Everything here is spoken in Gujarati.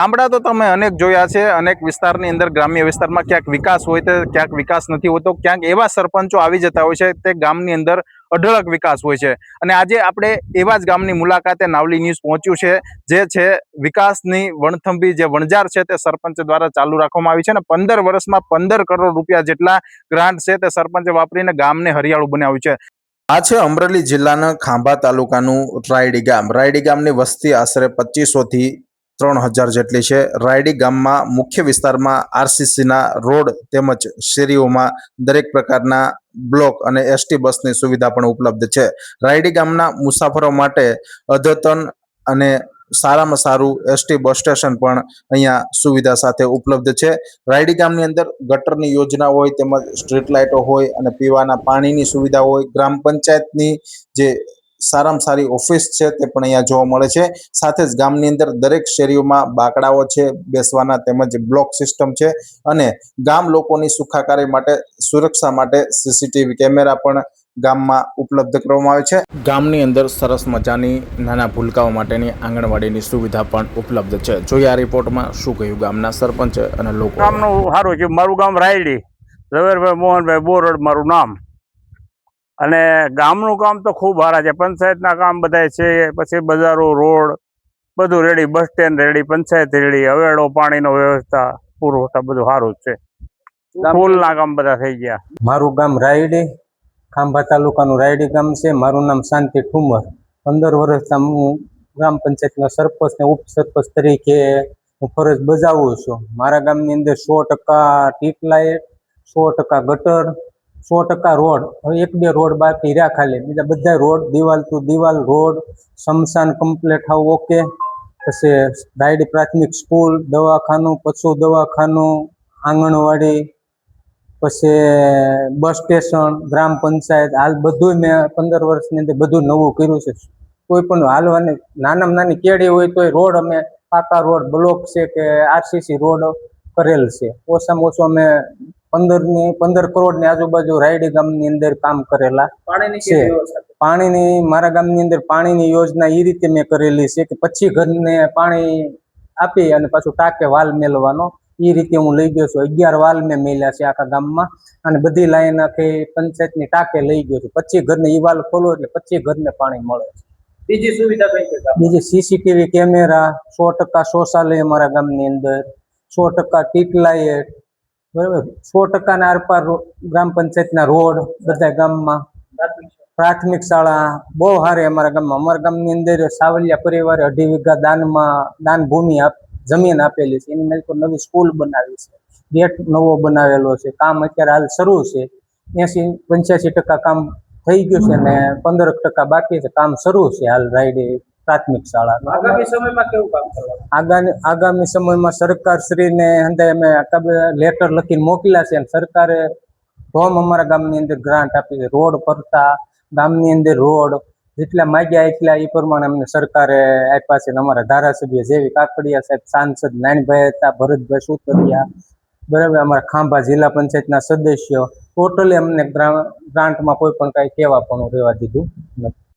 ગામડા તો તમે અનેક જોયા છે, અનેક વિસ્તારની અંદર ગ્રામ્ય વિસ્તારમાં ક્યાંક વિકાસ હોય તો ક્યાંક વિકાસ નથી હોતો, ક્યાંક એવા સરપંચો આવી જતા હોય છે તે ગામની અંદર અઢળક વિકાસ હોય છે। અને આજે આપણે એવા જ ગામની મુલાકાતે નાવલી ન્યૂઝ પહોંચ્યું છે, જે છે વિકાસની વણથંભી જે વણઝાર છે તે સરપંચ દ્વારા ચાલુ રાખવામાં આવી છે અને 15 વર્ષમાં 15 કરોડ રૂપિયા જેટલા ગ્રાન્ટ છે તે સરપંચે વાપરીને ગામને હરિયાળું બનાવ્યું છે। આ છે અમરેલી જિલ્લાના ખાંભા તાલુકાનું રાયડી ગામ। રાયડી ગામની વસ્તી આશરે 2500 થી 3000 જેટલી છે। રાયડી ગામમાં મુખ્ય વિસ્તારમાં આરસીસીના રોડ તેમજ શેરીઓમાં દરેક પ્રકારના બ્લોક અને એસટી બસની સુવિધા પણ ઉપલબ્ધ છે। રાયડી ગામના મુસાફરો માટે અદ્યતન અને સારામાં સારું એસટી બસ સ્ટેશન પણ અહીંયા સુવિધા સાથે ઉપલબ્ધ છે। રાયડી ગામની અંદર ગટરની યોજના હોય તેમજ સ્ટ્રીટ લાઇટો હોય અને પીવાના પાણીની સુવિધા હોય, ગ્રામ પંચાયતની જે સારામાં સારી ઓફિસ છે તે પણ અહીંયા જોવા મળે છે। સાથે જ ગામની અંદર દરેક શેરીઓમાં બાકડાઓ છે બેસવાના તેમજ બ્લોક સિસ્ટમ છે અને ગામ લોકોની સુખાકારી માટે સુરક્ષા માટે સીસીટીવી કેમેરા પણ ગામમાં ઉપલબ્ધ કરવામાં આવે છે। ગામની અંદર સરસ મજાની નાના ભૂલકાઓ માટેની આંગણવાડીની સુવિધા પણ ઉપલબ્ધ છે। જોઈએ આ રિપોર્ટમાં શું કહ્યું ગામના સરપંચ અને લોકો। ગામનું સારું છે। મારું ગામ રાયડી, ઝવેરભાઈ મોહનભાઈ બોરડ મારું નામ। અને ગામનું કામ તો ખૂબ સારા છે, પંચાયતના કામ બધા છે, પછી બજારો, રોડ બધું ready, bus stand ready, panchayat ready, હવેડો પાણીનો વ્યવસ્થા પુરવઠા બધું સારું જ છે। પુલના કામ બધા થઈ ગયા। મારું ગામ રાયડી, ખાંભા તાલુકાનું રાયડી ગામ છે। મારું નામ શાંતિ ઠુમર। 15 વર્ષથી હું ગ્રામ પંચાયતના સરપંચ ને ઉપસરપંચ તરીકે હું ફરજ બજાવું છું। મારા ગામની અંદર 100% સ્ટ્રીટ લાઇટ, 100% ગટર, 100% રોડ। હવે 1-2 રોડ બાકી રહ્યા ખાલી, બીજા બધા રોડ દિવાલ ટુ દિવાલ રોડ, સ્મશાન કમ્પ્લીટ હાવ ઓકે। પછી રાયડી પ્રાથમિક સ્કૂલ, દવાખાનું, પશુ દવાખાનું, આંગણવાડી, પછી બસ સ્ટેશન, ગ્રામ પંચાયત, હાલ બધું મેં 15 વર્ષની અંદર બધું નવું કર્યું છે। કોઈ પણ હાલવાની નાનામાં નાની કેડી હોય તો રોડ અમે પાકા રોડ, બ્લોક છે કે આરસીસી રોડ કરેલ છે। ઓછામાં ઓછું અમે 15 કરોડની આજુબાજુ રાયડી ગામની અંદર કામ કરેલા છે। પાણીની મારા ગામની અંદર પાણીની યોજના એ રીતે મેં કરેલી છે કે 25 ઘરને પાણી આપી અને પાછું ટાંકે વાલ મેળવાનો, એ રીતે હું લઈ ગયો છું। 11 વાલ મેં મેલ્યા છે આખા ગામમાં અને બધી લાઈન આખી પંચાયતની ટાંકે લઈ ગયો છું। 25 ઘરને ઈ વાલ ખોલો એટલે 25 ઘરને પાણી મળે છે। બીજી સુવિધા કઈ છે? બીજી સીસીટીવી કેમેરા, 100% શૌચાલય અમારા ગામની અંદર, 100% સ્ટ્રીટ લાઇટ, બરાબર, 100% ના આરપાર ગ્રામ પંચાયતના રોડ બધા ગામમાં, પ્રાથમિક શાળા બહુ સારી અમારા ગામમાં। અમારા ગામની અંદર સાવલિયા પરિવારે 2.5 વીઘા દાન ભૂમિ જમીન આપેલી છે, એની મેં તો નવી સ્કૂલ બનાવી છે, ગેટ નવો બનાવેલો છે। કામ અત્યારે હાલ શરૂ છે, 80-85% કામ થઈ ગયું છે ને 15% બાકી છે। કામ શરૂ છે હાલ રાયડી પ્રાથમિક શાળા। આગામી સમયમાં કેવું કામ કરવાનું? આગામી સમયમાં સરકાર શ્રીને અમે લેટર લખીને મોકલ્યા છે અને સરકારે અમારા ગામની અંદર ગ્રાન્ટ આપી છે। રોડ ફરતા ગામની અંદર રોડ જેટલા માગ્યા એટલા એ પ્રમાણે અમને સરકારે આપ્યા છે। અમારા ધારાસભ્ય જેવી કાકડિયા સાહેબ, સાંસદ નાનભાઈ હતા, ભરતભાઈ સુતરિયા, બરાબર, અમારા ખાંભા જિલ્લા પંચાયતના સદસ્યો, ટોટલી અમને ગ્રાન્ટમાં કોઈ પણ કાંઈ કહેવા પણ રહેવા દીધું નથી।